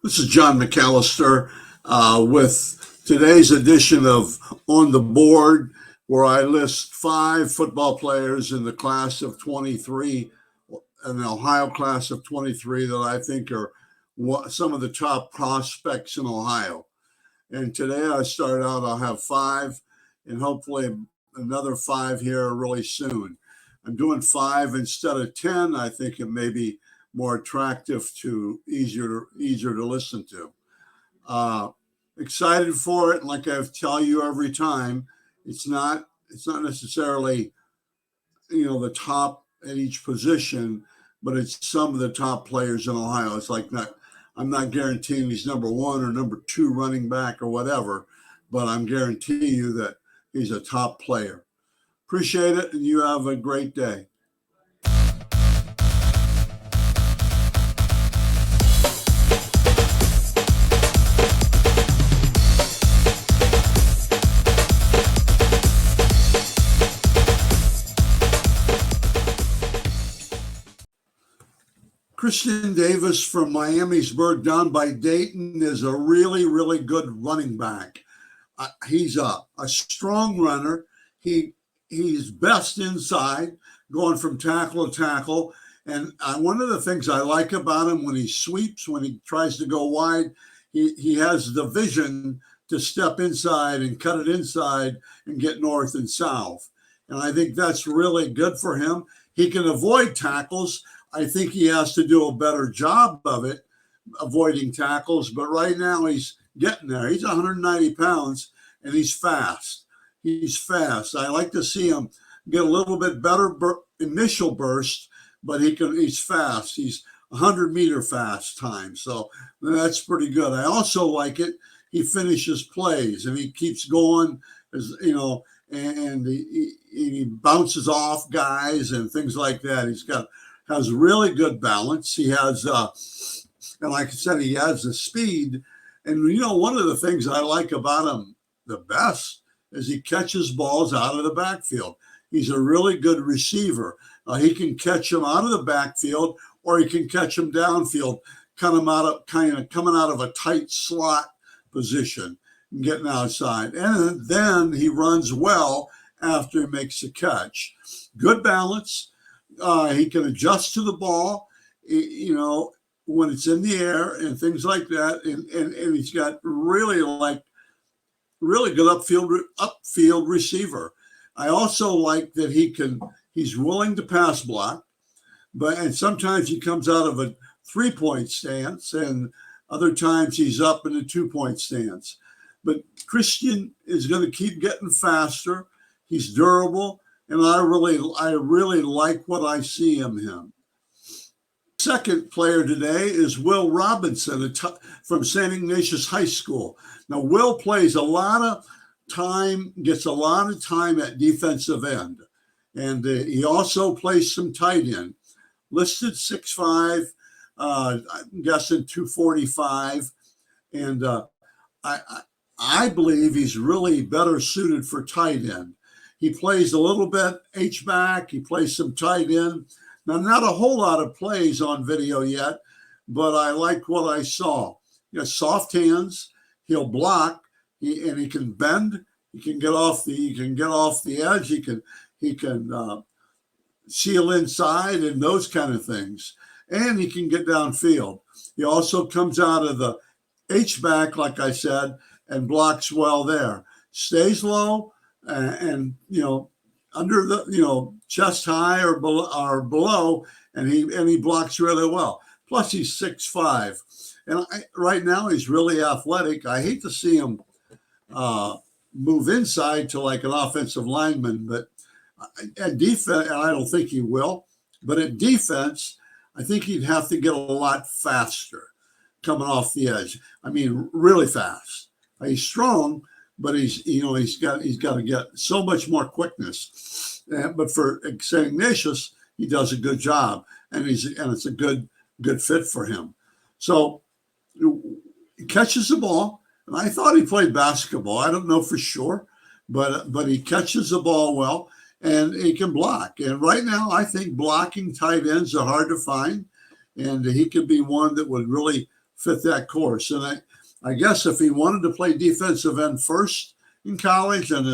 This is John McAllister with today's edition of On the Board, where I list five football players in the class of 23, an Ohio class of 23, that I think are some of the top prospects in Ohio. And today I'll have five, and hopefully another five here really soon. I'm doing five instead of 10. I think it may be more attractive to easier to listen to. Uh, Excited for it. Like I tell you every time, it's not necessarily the top at each position, but it's some of the top players in Ohio. It's like not I'm not guaranteeing he's number one or number two running back or whatever, but I'm guaranteeing you that he's a top player. Appreciate it, and you have a great day. Christian Davis from Miamisburg down by Dayton is a really, really good running back. He's a strong runner. He's best inside, going from tackle to tackle. And one of the things I like about him when he sweeps, when he tries to go wide, he has the vision to step inside and cut it inside and get north and south. And I think that's really good for him. He can avoid tackles. I think he has to do a better job of it, avoiding tackles. But right now he's getting there. He's 190 pounds and he's fast. He's fast. I like to see him get a little bit better initial burst, but he's fast. He's 100-meter fast time. So that's pretty good. I also like it. He finishes plays and he keeps going, and he bounces off guys and things like that. Has really good balance. He has, and like I said, he has the speed. And one of the things I like about him the best is he catches balls out of the backfield. He's a really good receiver. He can catch them out of the backfield, or he can catch them downfield, kind of coming out of a tight slot position and getting outside. And then he runs well after he makes a catch. Good balance. He can adjust to the ball, when it's in the air and things like that. And he's got really good upfield receiver. I also like that he's willing to pass block, and sometimes he comes out of a 3-point stance, and other times he's up in a 2-point stance. But Christian is going to keep getting faster. He's durable. And I really like what I see in him. Second player today is Will Robinson from St. Ignatius High School. Now, Will plays a lot of time, gets a lot of time at defensive end. And he also plays some tight end. Listed 6'5", I'm guessing 245. And I believe he's really better suited for tight end. He plays a little bit H-back. He plays some tight end. Now, not a whole lot of plays on video yet, but I like what I saw. He has soft hands. He'll block, and he can bend. He can get off the edge. He can seal inside and those kind of things. And he can get downfield. He also comes out of the H-back, like I said, and blocks well there. Stays low. And under the chest high or below, and he blocks really well. Plus he's 6'5", and right now he's really athletic. I hate to see him move inside to like an offensive lineman, but at defense, and I don't think he will. But at defense, I think he'd have to get a lot faster coming off the edge. I mean, really fast. He's strong, but he's got to get so much more quickness. But for St. Ignatius, he does a good job, and it's a good fit for him. So he catches the ball, and I thought he played basketball. I don't know for sure, but he catches the ball well, and he can block. And right now, I think blocking tight ends are hard to find, and he could be one that would really fit that course. And I guess if he wanted to play defensive end first in college, and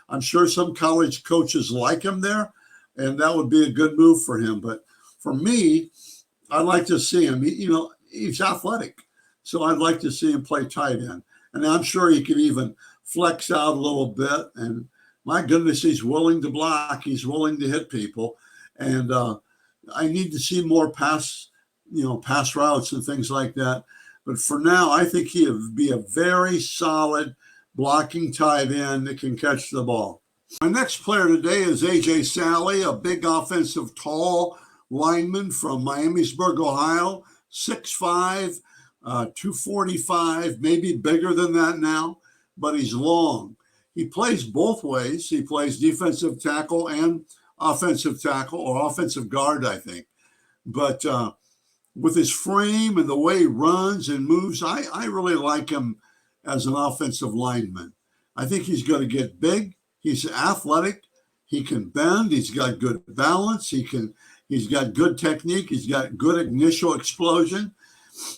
I'm sure some college coaches like him there, and that would be a good move for him. But for me, I'd like to see him. He's athletic, so I'd like to see him play tight end. And I'm sure he could even flex out a little bit. And my goodness, he's willing to block. He's willing to hit people. And I need to see more pass routes and things like that. But for now, I think he would be a very solid blocking tight end that can catch the ball. My next player today is A.J. Salley, a big offensive tall lineman from Miamisburg, Ohio, 6'5", 245, maybe bigger than that now, but he's long. He plays both ways. He plays defensive tackle and offensive tackle, or offensive guard, I think. But with his frame and the way he runs and moves, I really like him as an offensive lineman. I think he's going to get big. He's athletic. He can bend. He's got good balance. He's got good technique. He's got good initial explosion.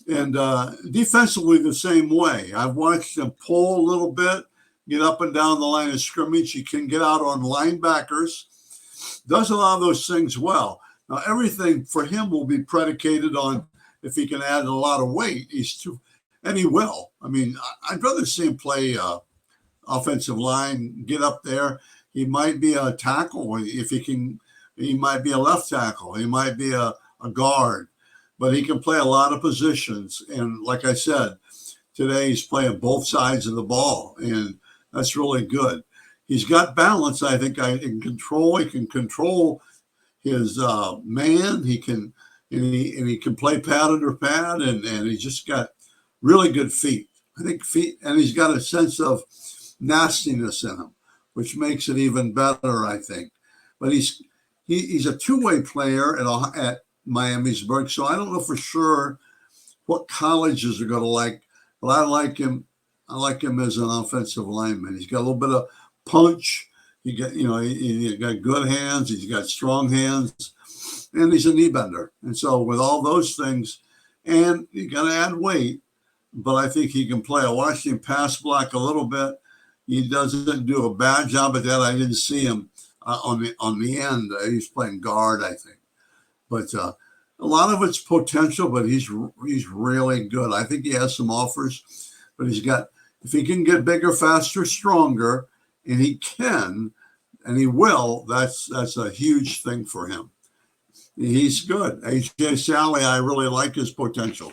And defensively, the same way. I've watched him pull a little bit, get up and down the line of scrimmage. He can get out on linebackers. Does a lot of those things well. Now, everything for him will be predicated on if he can add a lot of weight. And he will. I mean, I'd rather see him play offensive line, get up there. He might be a tackle if he can. He might be a left tackle. He might be a guard. But he can play a lot of positions. And like I said, today he's playing both sides of the ball, and that's really good. He's got balance, I think. He can control his man. He can play pad under pad, and he's just got really good feet. I think feet, and he's got a sense of nastiness in him, which makes it even better, I think. But he's a two-way player at Miamisburg, so I don't know for sure what colleges are going to like, but I like him. I like him as an offensive lineman. He's got a little bit of punch. He got good hands. He's got strong hands, and he's a knee bender. And so with all those things, and you got to add weight, but I think he can play. I watched him pass block a little bit. He doesn't do a bad job at that. I didn't see him on the end. He's playing guard, I think. But a lot of it's potential, but he's really good. I think he has some offers, but if he can get bigger, faster, stronger, and he can, and he will, that's a huge thing for him. He's good. A.J. Salley, I really like his potential.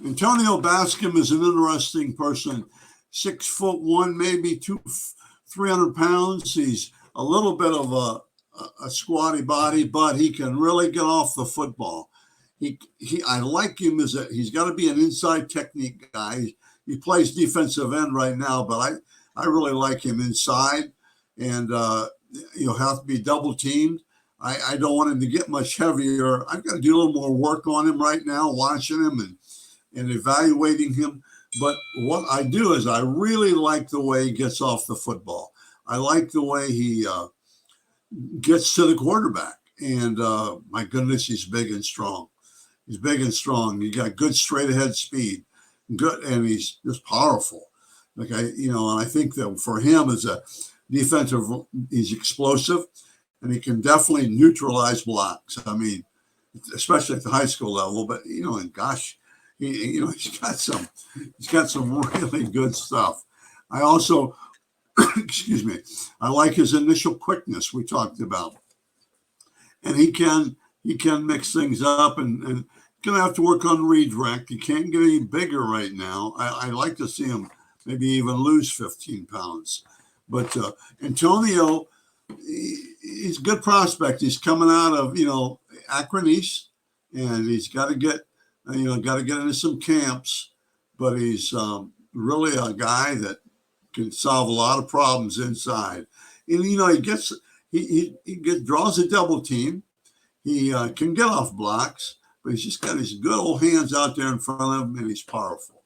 Sandel-Bascomb is an interesting person. 6'1", maybe 300 pounds. He's a little bit of a squatty body, but he can really get off the football. I like him he's got to be an inside technique guy. He plays defensive end right now, but I really like him inside, and he'll have to be double teamed. I don't want him to get much heavier. I've got to do a little more work on him right now, watching him and evaluating him. But what I do is I really like the way he gets off the football. I like the way he gets to the quarterback. And my goodness, he's big and strong. He's big and strong. He got good straight ahead speed. Good, and he's just powerful. And I think that for him as a defensive, he's explosive, and he can definitely neutralize blocks. I mean, especially at the high school level. But and gosh, he's got some really good stuff. I also, excuse me, I like his initial quickness we talked about, and he can mix things up and gonna have to work on redirect. He can't get any bigger right now. I like to see him maybe even lose 15 pounds. But Antonio, he's a good prospect. He's coming out of Akron East, and he's got to get into some camps. But he's really a guy that can solve a lot of problems inside. And he draws a double team. He can get off blocks, but he's just got his good old hands out there in front of him, and he's powerful.